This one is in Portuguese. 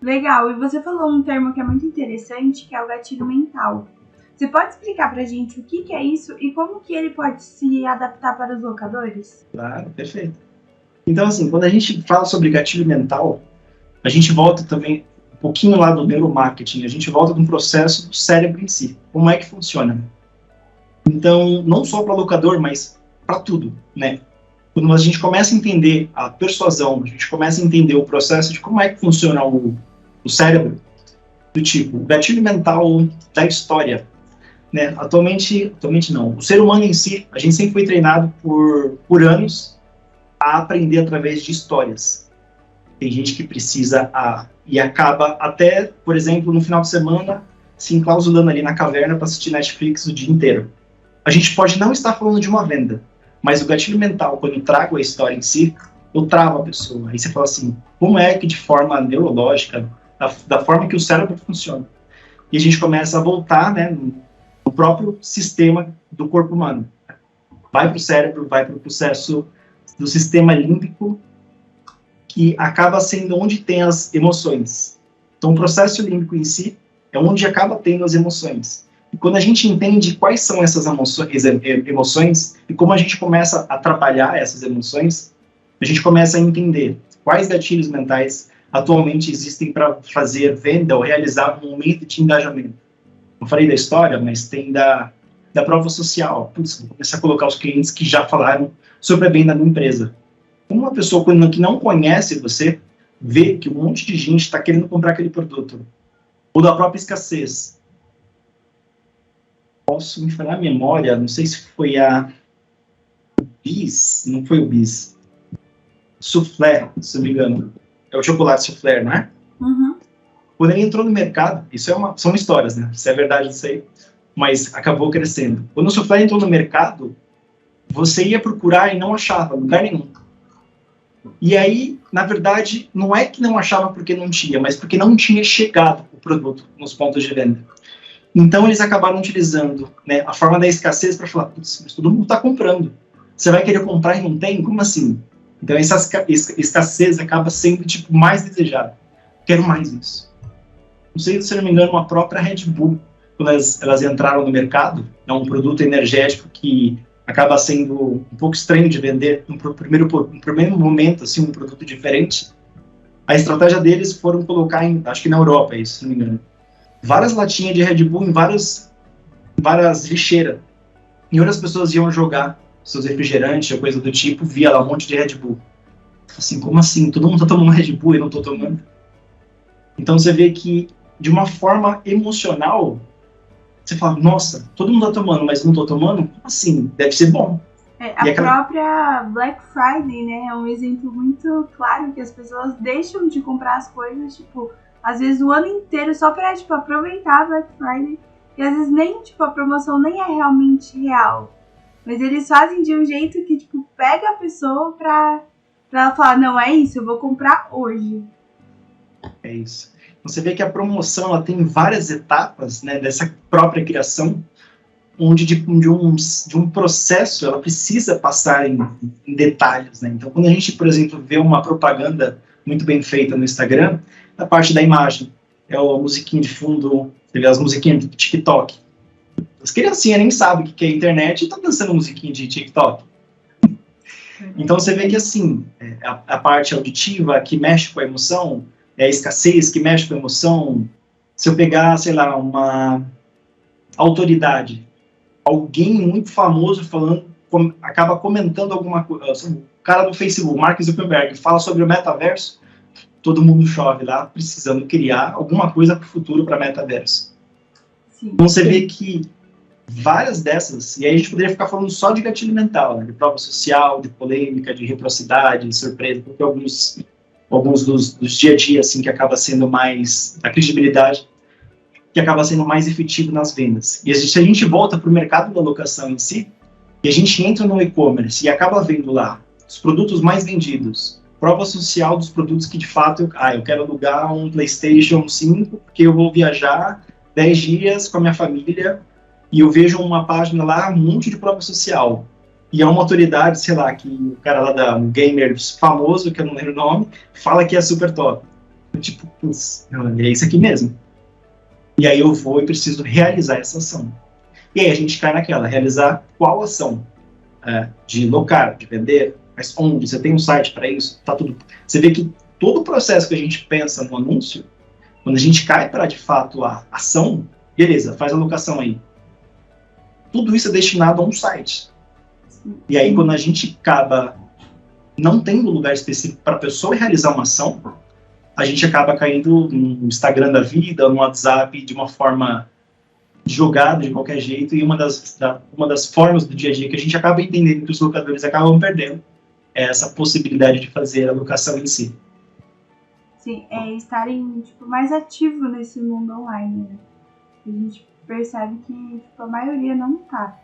Legal, e você falou um termo que é muito interessante, que é o gatilho mental. Você pode explicar pra gente o que é isso e como que ele pode se adaptar para os locadores? Claro, perfeito. Então, assim, quando a gente fala sobre gatilho mental, a gente volta também um pouquinho lá do neuromarketing, a gente volta de um processo do cérebro em si. Como é que funciona? Então, não só para locador, mas para tudo, né? Quando a gente começa a entender a persuasão, a gente começa a entender o processo de como é que funciona o cérebro, do tipo, o gatilho mental da história, né? Atualmente não. O ser humano em si, a gente sempre foi treinado por anos a aprender através de histórias. Tem gente que precisa e acaba até, por exemplo, no final de semana, se enclausulando ali na caverna para assistir Netflix o dia inteiro. A gente pode não estar falando de uma venda, mas o gatilho mental, quando eu trago a história em si, eu travo a pessoa. Aí você fala assim, como é que de forma neurológica, da forma que o cérebro funciona? E a gente começa a voltar, né, no próprio sistema do corpo humano. Vai para o cérebro, vai para o processo do sistema límbico, que acaba sendo onde tem as emoções. Então, o processo límbico em si é onde acaba tendo as emoções. E quando a gente entende quais são essas emoções e como a gente começa a trabalhar essas emoções, a gente começa a entender quais gatilhos mentais atualmente existem para fazer venda ou realizar um momento de engajamento. Eu falei da história, mas tem da prova social. Putz, vou começar a colocar os clientes que já falaram sobre a venda da empresa. Como uma pessoa que não conhece você, vê que um monte de gente está querendo comprar aquele produto, ou da própria escassez. Posso me falar a memória, não sei se foi a Bis, não foi o Bis. Soufflé, se não me engano. É o chocolate soufflé, não é? Uhum. Quando ele entrou no mercado, são histórias, né? Se é verdade, não sei, mas acabou crescendo. Quando o soufflé entrou no mercado, você ia procurar e não achava lugar nenhum. E aí, na verdade, não é que não achava porque não tinha, mas porque não tinha chegado o produto nos pontos de venda. Então, eles acabaram utilizando, né, a forma da escassez para falar, putz, mas todo mundo está comprando. Você vai querer comprar e não tem? Como assim? Então, essa escassez acaba sendo tipo, mais desejada. Quero mais isso. Não sei se não me engano, a própria Red Bull, quando elas entraram no mercado, é um produto energético que acaba sendo um pouco estranho de vender no primeiro momento, assim, um produto diferente. A estratégia deles foram colocar, acho que na Europa, isso, se não me engano, várias latinhas de Red Bull em várias lixeiras. E outras pessoas iam jogar seus refrigerantes ou coisa do tipo, via lá um monte de Red Bull. Assim, como assim? Todo mundo tá tomando Red Bull e eu não tô tomando? Então você vê que, de uma forma emocional, você fala, nossa, todo mundo tá tomando, mas não tô tomando? Como assim? Deve ser bom. A própria Black Friday, né, é um exemplo muito claro que as pessoas deixam de comprar as coisas, tipo, às vezes o ano inteiro só pra, tipo, aproveitar a Black Friday. E às vezes nem, tipo, a promoção nem é realmente real. Mas eles fazem de um jeito que, tipo, pega a pessoa pra ela falar, não, é isso, eu vou comprar hoje. É isso. Você vê que a promoção ela tem várias etapas, né, dessa própria criação, onde de um processo ela precisa passar em detalhes, né? Então, quando a gente, por exemplo, vê uma propaganda muito bem feita no Instagram, a parte da imagem, é a musiquinha de fundo, as musiquinhas do TikTok. As criancinhas nem sabem o que é internet e estão dançando musiquinha de TikTok. Então, você vê que, assim, a parte auditiva que mexe com a emoção, é a escassez que mexe com a emoção. Se eu pegar, sei lá, uma autoridade, alguém muito famoso falando, acaba comentando alguma coisa, o cara do Facebook, Mark Zuckerberg, fala sobre o metaverso, todo mundo chove lá, precisando criar alguma coisa para o futuro, para metaverso. Sim. Então você vê que várias dessas, e aí a gente poderia ficar falando só de gatilho mental, né, de prova social, de polêmica, de reciprocidade, de surpresa, porque alguns dos dia a dia, assim, que acaba sendo mais, a credibilidade, que acaba sendo mais efetivo nas vendas. E se a gente volta para o mercado da locação em si, e a gente entra no e-commerce e acaba vendo lá os produtos mais vendidos, prova social dos produtos que de fato, eu quero alugar um PlayStation 5 porque eu vou viajar 10 dias com a minha família e eu vejo uma página lá, um monte de prova social. E é uma autoridade, sei lá, que o cara lá um gamer famoso, que eu não lembro o nome, fala que é super top. Tipo, putz, é isso aqui mesmo. E aí eu vou e preciso realizar essa ação. E aí a gente cai naquela, realizar qual ação? De locar, de vender, mas onde? Você tem um site para isso? Tá tudo. Você vê que todo o processo que a gente pensa no anúncio, quando a gente cai para de fato a ação, beleza, faz a locação aí. Tudo isso é destinado a um site. E aí quando a gente acaba não tendo lugar específico para a pessoa realizar uma ação, a gente acaba caindo no Instagram da vida, no WhatsApp, de uma forma jogada de qualquer jeito, e uma das formas do dia a dia que a gente acaba entendendo que os locadores acabam perdendo é essa possibilidade de fazer a locação em si. Sim, é estarem tipo, mais ativo nesse mundo online, né? A gente percebe que tipo, a maioria não tá.